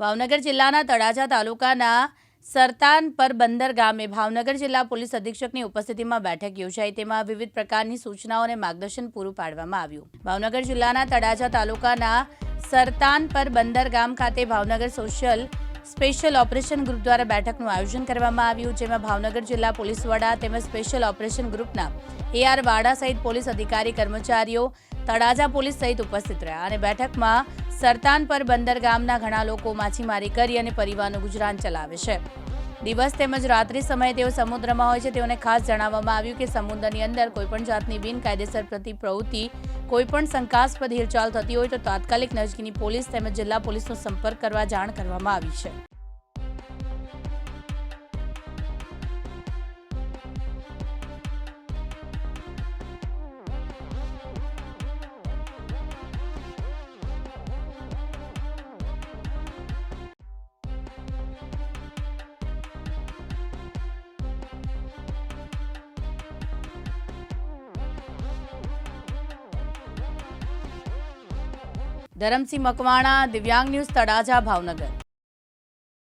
ભાવનગર જિલ્લાના તળાજા તાલુકાના સરતાનપર બંદર ગામે ભાવનગર જિલ્લા પોલીસ અધિક્ષકની ઉપસ્થિતિમાં બેઠક યોજાઈ। તેમાં વિવિધ પ્રકારની સૂચનાઓ અને માર્ગદર્શન પૂરું પાડવામાં આવ્યું। ભાવનગર જિલ્લાના તળાજા તાલુકાના સરતાનપર બંદર ગામ ખાતે Bhavnagar social special operation group દ્વારા બેઠકનું આયોજન કરવામાં આવ્યું, જેમાં ભાવનગર જિલ્લા પોલીસ વડા તેમજ સ્પેશિયલ ઓપરેશન ગ્રુપના AR વાડા સહિત પોલીસ અધિકારી કર્મચારીઓ તળાજા પોલીસ સહિત ઉપસ્થિત રહ્યા અને બેઠકમાં સરતાનપર બંદર ગામના ઘણા લોકો માછીમારી કરી અને પરિવારનું ગુજરાન ચલાવે છે। દિવસ તેમજ રાત્રિ સમયે તેઓ સમુદ્રમાં હોય છે। તેઓને ખાસ જણાવવામાં આવ્યું કે સમુદ્રની અંદર કોઈપણ જાતની બિનકાયદેસર પ્રવૃત્તિ, કોઈપણ શંકાસ્પદ હિલચાલ થતી હોય તો તાત્કાલિક નજીકની પોલીસ તેમજ જિલ્લા પોલીસનો સંપર્ક કરવા જાણ કરવામાં આવી છે। ધરમસિંહ મકવાણા, દિવ્યાંગ ન્યૂઝ, તળાજા, ભાવનગર।